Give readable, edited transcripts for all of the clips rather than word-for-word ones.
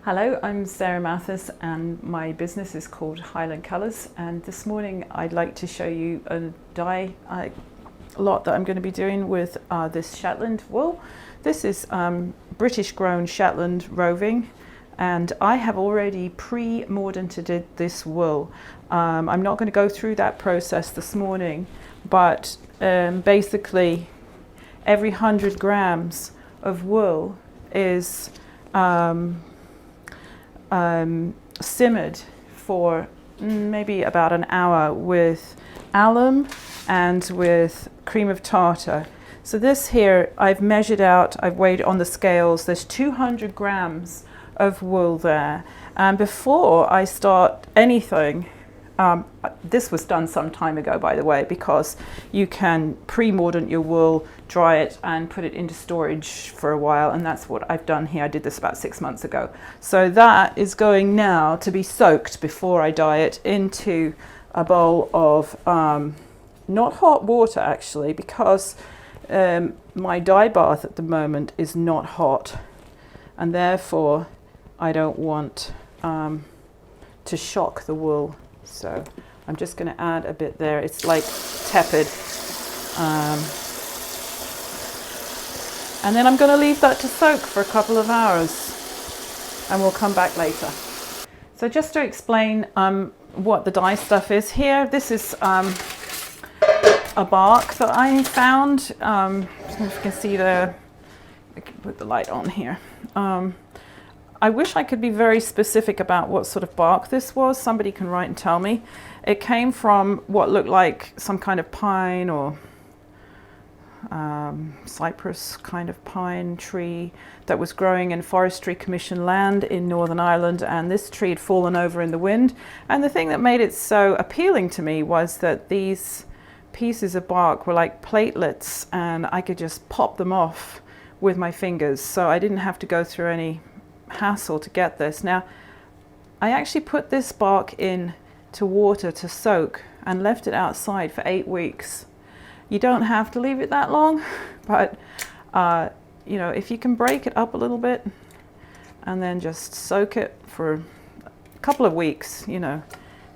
Hello, I'm Sarah Mathis and my business is called Highland Colours, and this morning I'd like to show you a dye lot that I'm going to be doing with this Shetland wool. This is British grown Shetland roving, and I have already pre-mordanted this wool. I'm not going to go through that process this morning, but basically every 100 grams of wool is simmered for maybe about an hour with alum and with cream of tartar. So this here, I've measured out, I've weighed on the scales, there's 200 grams of wool there. And before I start anything, this was done some time ago, by the way, because you can pre-mordant your wool, dry it and put it into storage for a while, and that's what I've done here. I did this about 6 months ago. So that is going now to be soaked before I dye it into a bowl of not hot water actually, because my dye bath at the moment is not hot, and therefore I don't want to shock the wool. So I'm just going to add a bit there. It's like tepid. And then I'm going to leave that to soak for a couple of hours and we'll come back later. So just to explain what the dye stuff is here, this is a bark that I found. If you can see there, I can put the light on here. I wish I could be very specific about what sort of bark this was. Somebody can write and tell me. It came from what looked like some kind of pine or cypress kind of pine tree that was growing in Forestry Commission land in Northern Ireland, and this tree had fallen over in the wind. And the thing that made it so appealing to me was that these pieces of bark were like platelets and I could just pop them off with my fingers, so I didn't have to go through any hassle to get this. Now, I actually put this bark in to water to soak and left it outside for 8 weeks. You don't have to leave it that long, but you know, if you can break it up a little bit and then just soak it for a couple of weeks, you know,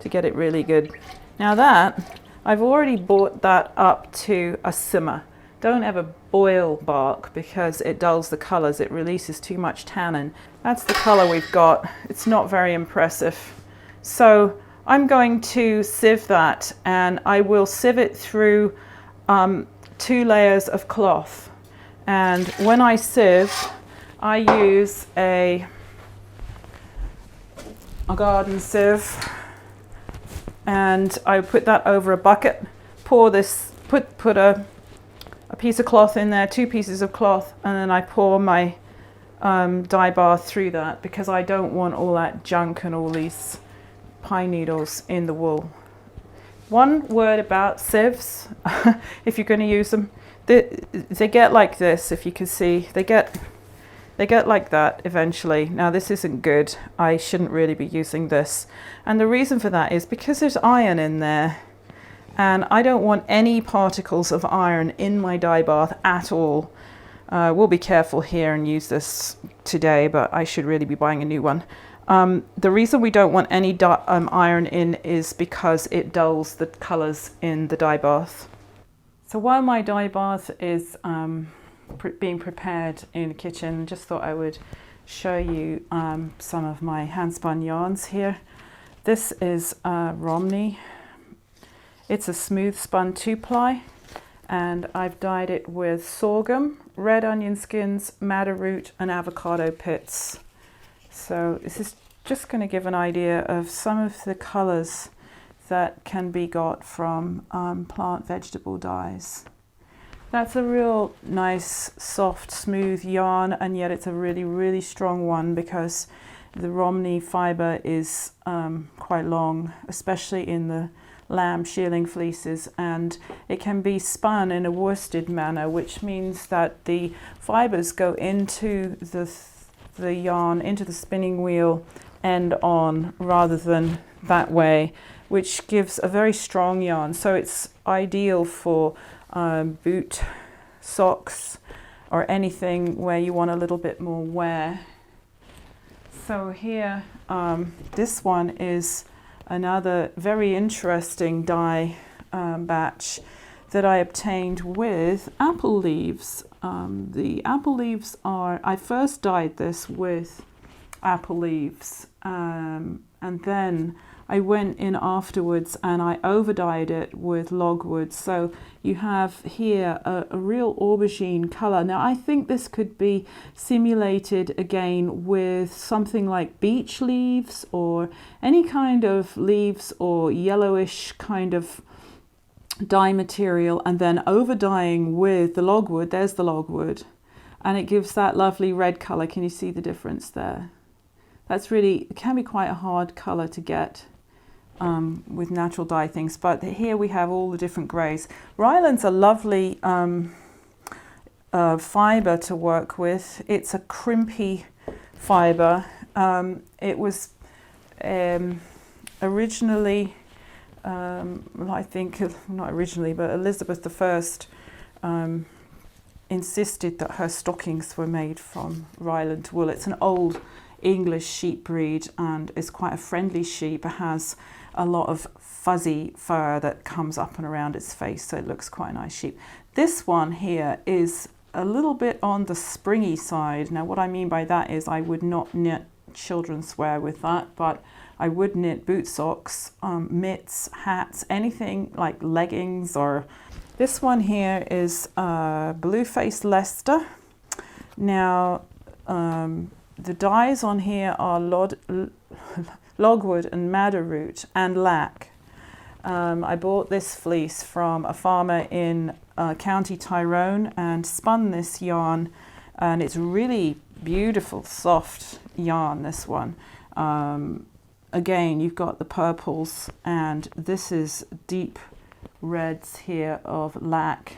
to get it really good. Now that, I've already brought that up to a simmer. Don't ever boil bark because it dulls the colors, it releases too much tannin. That's the color we've got. It's not very impressive. So I'm going to sieve that, and I will sieve it through 2 layers of cloth. And when I sieve, I use a garden sieve, and I put that over a bucket, pour this, put a piece of cloth in there, 2 pieces of cloth, and then I pour my dye bath through that because I don't want all that junk and all these pine needles in the wool. One word about sieves, if you're going to use them, they get like this. If you can see, they get like that eventually. Now this isn't good. I shouldn't really be using this, and the reason for that is because there's iron in there. And I don't want any particles of iron in my dye bath at all. We'll be careful here and use this today, but I should really be buying a new one. The reason we don't want any iron in is because it dulls the colors in the dye bath. So while my dye bath is being prepared in the kitchen, I just thought I would show you some of my hand-spun yarns here. This is Romney. It's a smooth spun 2-ply, and I've dyed it with sorghum, red onion skins, madder root and avocado pits. So this is just going to give an idea of some of the colours that can be got from plant vegetable dyes. That's a real nice, soft, smooth yarn, and yet it's a really, really strong one because the Romney fibre is quite long, especially in the lamb shearling fleeces, and it can be spun in a worsted manner, which means that the fibers go into the yarn, into the spinning wheel end on, rather than that way, which gives a very strong yarn. So it's ideal for boot, socks, or anything where you want a little bit more wear So here, this one is another very interesting dye batch that I obtained with apple leaves. The apple leaves are, I first dyed this with apple leaves, and then I went in afterwards and I over dyed it with logwood. So you have here a real aubergine color. Now I think this could be simulated again with something like beech leaves or any kind of leaves or yellowish kind of dye material, and then over dyeing with the logwood. There's the logwood, and it gives that lovely red color. Can you see the difference there? That's really, it can be quite a hard color to get with natural dye things, but here we have all the different grays. Ryland's a lovely fibre to work with. It's a crimpy fibre. It was originally, I think, not originally, but Elizabeth I insisted that her stockings were made from Ryland wool. It's an old English sheep breed and is quite a friendly sheep. It has a lot of fuzzy fur that comes up and around its face, so it looks quite a nice sheep. This one here is a little bit on the springy side. Now what I mean by that is I would not knit children's wear with that, but I would knit boot socks, mitts, hats, anything like leggings. Or this one here is blue-faced Leicester. Now the dyes on here are logwood and madder root and lac. I bought this fleece from a farmer in County Tyrone and spun this yarn, and it's really beautiful soft yarn, this one. Again, you've got the purples, and this is deep reds here of lac,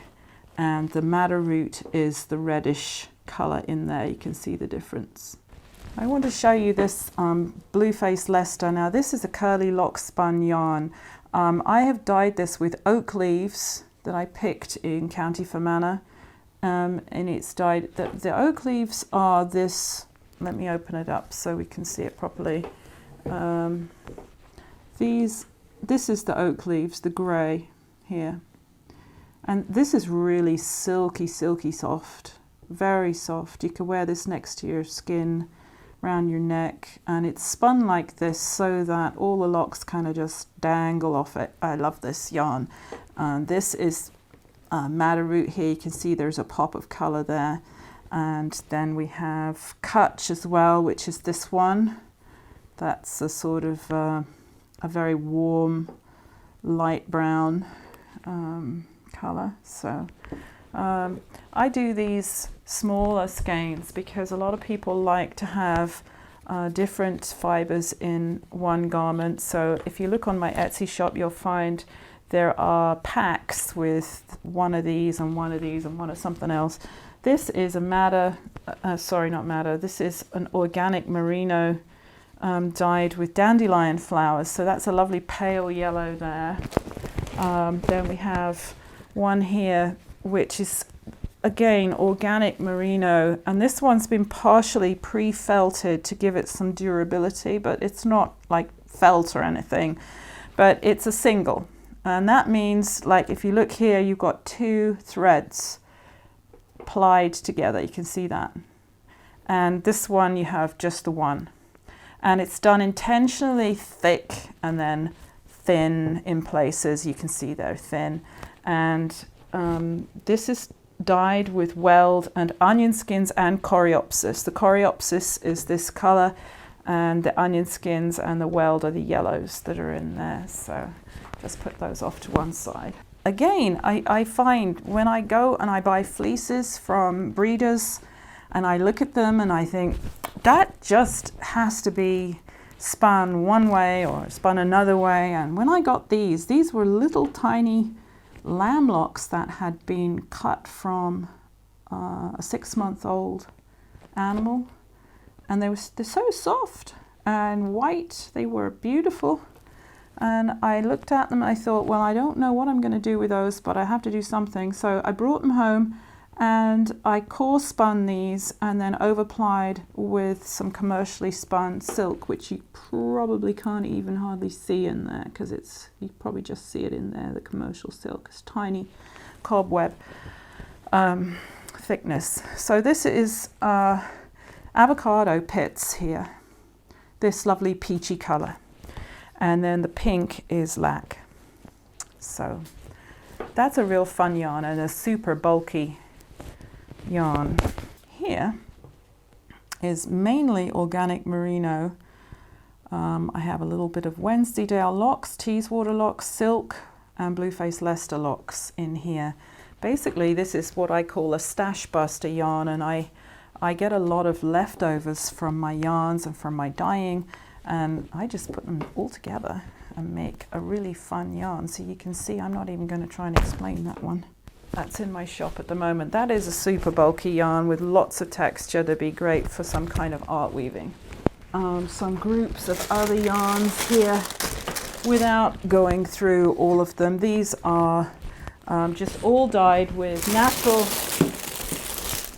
and the madder root is the reddish color in there. You can see the difference. I want to show you this blue-faced Leicester. Now this is a curly lock spun yarn. I have dyed this with oak leaves that I picked in County Fermanagh, and it's dyed, the oak leaves are this, let me open it up so we can see it properly. This is the oak leaves, the grey here, and this is really silky soft, very soft. You can wear this next to your skin, around your neck, and it's spun like this so that all the locks kind of just dangle off it. I love this yarn. This is madder root here. You can see there's a pop of color there, and then we have Kutch as well, which is this one. That's a sort of a very warm light brown color. So I do these smaller skeins because a lot of people like to have different fibers in one garment. So if you look on my Etsy shop, you'll find there are packs with one of these and one of these and one of something else. This is a madder, sorry, not madder, this is an organic merino dyed with dandelion flowers. So that's a lovely pale yellow there. Then we have one here which is again organic merino, and this one's been partially pre-felted to give it some durability, but it's not like felt or anything, but it's a single, and that means, like, if you look here, you've got two threads plied together, you can see that, and this one you have just the one, and it's done intentionally thick and then thin in places. You can see they're thin, and this is dyed with weld and onion skins and coreopsis. The coreopsis is this color, and the onion skins and the weld are the yellows that are in there. So just put those off to one side. Again, I find when I go and I buy fleeces from breeders and I look at them and I think that just has to be spun one way or spun another way. And when I got these were little tiny lamb locks that had been cut from a 6-month-old animal, and they're so soft and white. They were beautiful, and I looked at them and I thought, well, I don't know what I'm going to do with those, but I have to do something. So I brought them home And I core spun these and then overplied with some commercially spun silk, which you probably can't even hardly see in there because you probably just see it in there, the commercial silk. It's tiny cobweb thickness. So this is avocado pits here, this lovely peachy color. And then the pink is lac. So that's a real fun yarn and a super bulky yarn. Here is mainly organic merino. I have a little bit of Wensleydale locks, Teeswater locks, silk, and Blueface Leicester locks in here. Basically, this is what I call a stash buster yarn, and I get a lot of leftovers from my yarns and from my dyeing, and I just put them all together and make a really fun yarn. So you can see I'm not even going to try and explain that one. That's in my shop at the moment. That is a super bulky yarn with lots of texture to be great for some kind of art weaving. Some groups of other yarns here without going through all of them. These are just all dyed with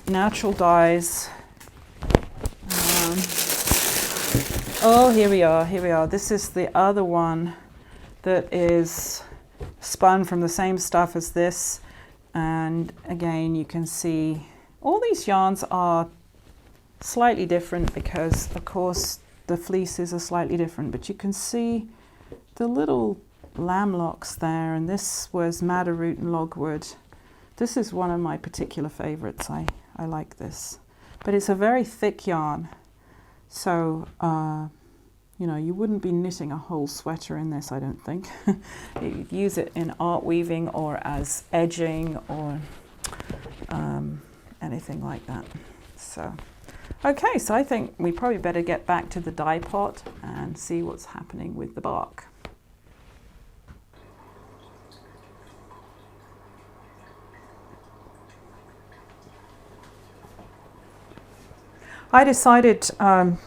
natural dyes. Oh, here we are. This is the other one that is spun from the same stuff as this. And again, you can see all these yarns are slightly different because, of course, the fleeces are slightly different, but you can see the little lamb locks there, and this was madder root and logwood. This is one of my particular favorites. I like this, but it's a very thick yarn, so you know, you wouldn't be knitting a whole sweater in this, I don't think. You'd use it in art weaving or as edging or anything like that. So, okay, so I think we probably better get back to the dye pot and see what's happening with the bark. I decided to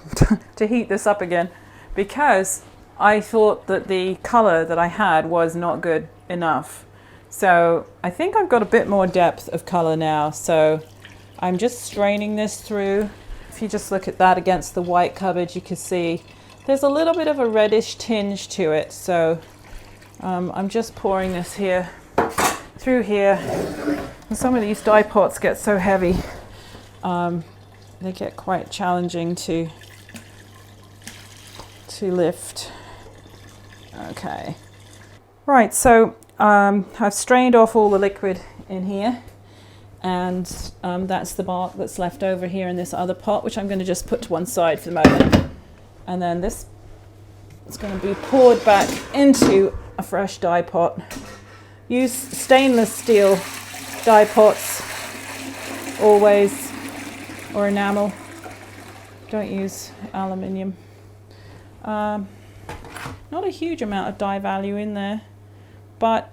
heat this up again because I thought that the color that I had was not good enough. So I think I've got a bit more depth of color now. So I'm just straining this through. If you just look at that against the white coverage, you can see there's a little bit of a reddish tinge to it. So I'm just pouring this here through here. And some of these dye pots get so heavy. They get quite challenging to lift. Okay. Right, so I've strained off all the liquid in here, and that's the bark that's left over here in this other pot, which I'm going to just put to one side for the moment. And then this is going to be poured back into a fresh dye pot. Use stainless steel dye pots always, or enamel. Don't use aluminium. Not a huge amount of dye value in there, but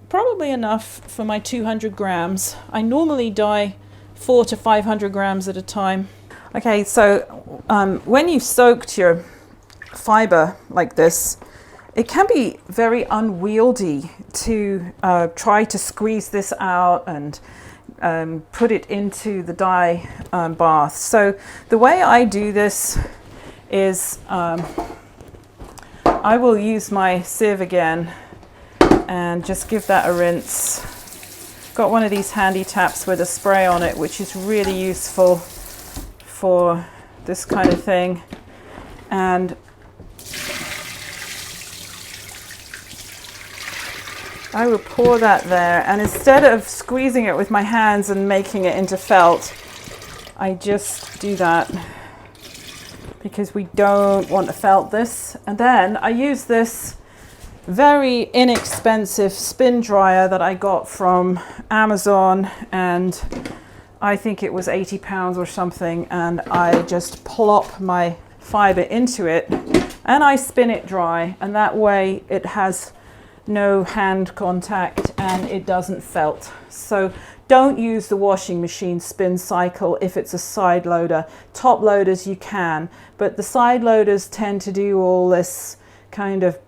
probably enough for my 200 grams. I normally dye 400 to 500 grams at a time. Okay, so when you've soaked your fiber like this, it can be very unwieldy to try to squeeze this out and put it into the dye bath. So the way I do this is I will use my sieve again and just give that a rinse. Got one of these handy taps with a spray on it, which is really useful for this kind of thing. And I will pour that there, and instead of squeezing it with my hands and making it into felt, I just do that because we don't want to felt this. And then I use this very inexpensive spin dryer that I got from Amazon, and I think it was £80 or something, and I just plop my fiber into it and I spin it dry, and that way it has no hand contact and it doesn't felt. So don't use the washing machine spin cycle if it's a side loader. Top loaders you can, but the side loaders tend to do all this kind of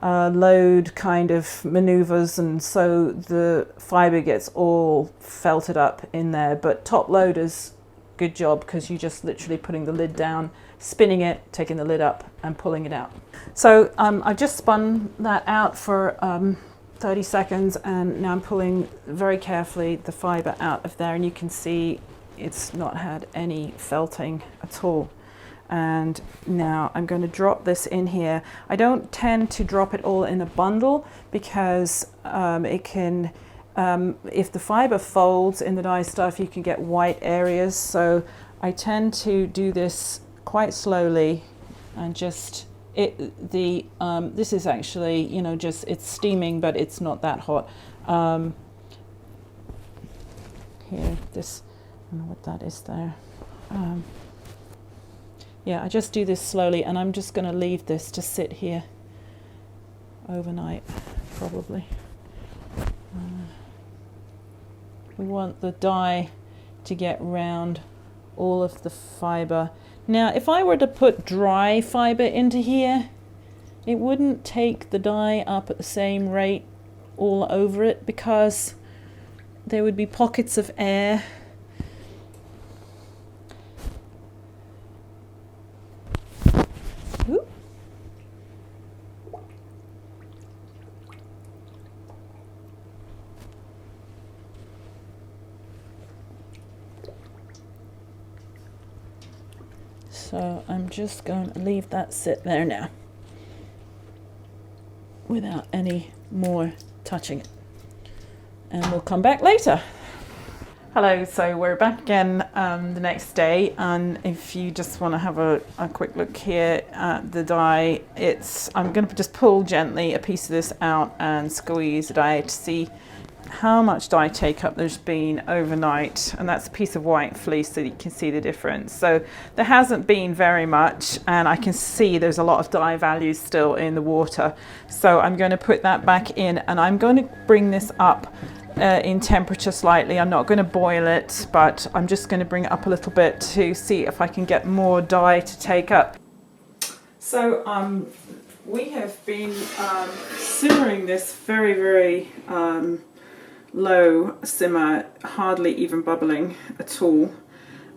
load kind of maneuvers, and so the fibre gets all felted up in there. But top loaders, good job, because you're just literally putting the lid down, spinning it, taking the lid up and pulling it out. So I just spun that out for 30 seconds, and now I'm pulling very carefully the fibre out of there, and you can see it's not had any felting at all. And now I'm going to drop this in here. I don't tend to drop it all in a bundle because it can, if the fibre folds in the dye stuff, you can get white areas. So I tend to do this quite slowly and just, this is actually, you know, just, it's steaming, but it's not that hot. Here, this, I don't know what that is there. Yeah, I just do this slowly, and I'm just going to leave this to sit here overnight, probably. We want the dye to get round all of the fibre. Now, if I were to put dry fibre into here, it wouldn't take the dye up at the same rate all over it, because there would be pockets of air. So I'm just going to leave that sit there now without any more touching it. And we'll come back later. Hello, so we're back again the next day, and if you just want to have a quick look here at the dye, I'm going to just pull gently a piece of this out and squeeze the dye to see how much dye take up there's been overnight, and that's a piece of white fleece so you can see the difference. So there hasn't been very much, and I can see there's a lot of dye values still in the water. So I'm going to put that back in, and I'm going to bring this up in temperature slightly. I'm not going to boil it, but I'm just going to bring it up a little bit to see if I can get more dye to take up. So we have been simmering this very, very low simmer, hardly even bubbling at all,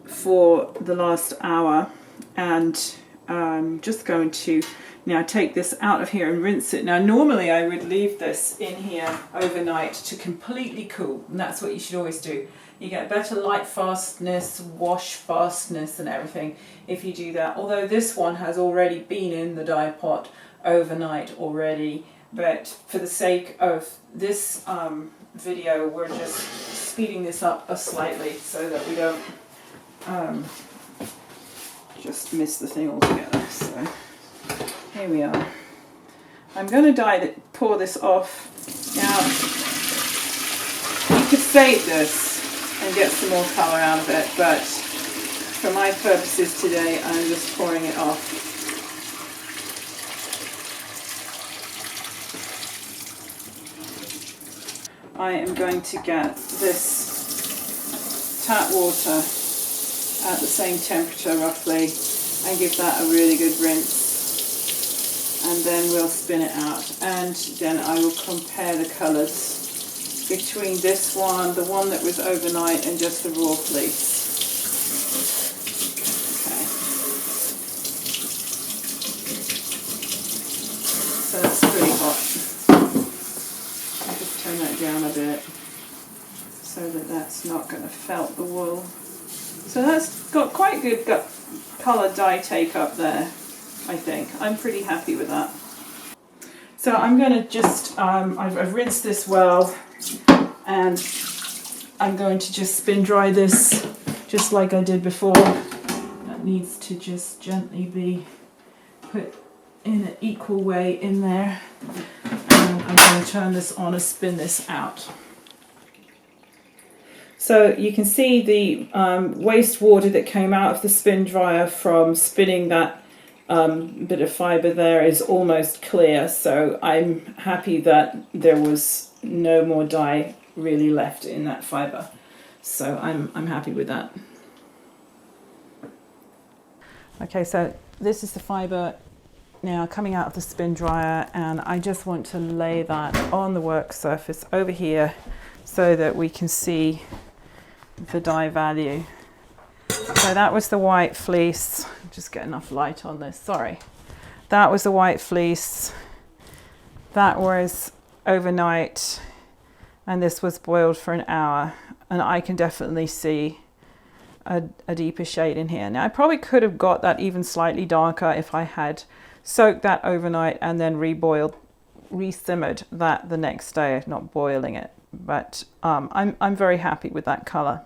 for the last hour, and I'm just going to now take this out of here and rinse it. Now normally I would leave this in here overnight to completely cool, and that's what you should always do. You get better light fastness, wash fastness and everything if you do that, although this one has already been in the dye pot overnight already. But for the sake of this video, we're just speeding this up slightly so that we don't just miss the thing altogether. So here we are. I'm going to pour this off. Now, you could save this and get some more colour out of it, but for my purposes today, I'm just pouring it off. I am going to get this tap water at the same temperature roughly and give that a really good rinse, and then we'll spin it out, and then I will compare the colours between this one, the one that was overnight, and just the raw fleece. Okay. So that's pretty hot. Turn that down a bit so that that's not going to felt the wool. So that's got quite good colour dye take up there, I think. I'm pretty happy with that. So I'm going to just, I've rinsed this well, and I'm going to just spin dry this just like I did before. That needs to just gently be put in an equal way in there. I'm going to turn this on and spin this out. So you can see the waste water that came out of the spin dryer from spinning that bit of fibre there is almost clear. So I'm happy that there was no more dye really left in that fibre. So I'm happy with that. Okay, so this is the fibre now coming out of the spin dryer, and I just want to lay that on the work surface over here so that we can see the dye value. So that was the white fleece. Just get enough light on this, sorry. That was the white fleece. That was overnight, and this was boiled for an hour, and I can definitely see a deeper shade in here. Now I probably could have got that even slightly darker if I had soaked that overnight and then re-simmered that the next day, not boiling it. But I'm very happy with that color.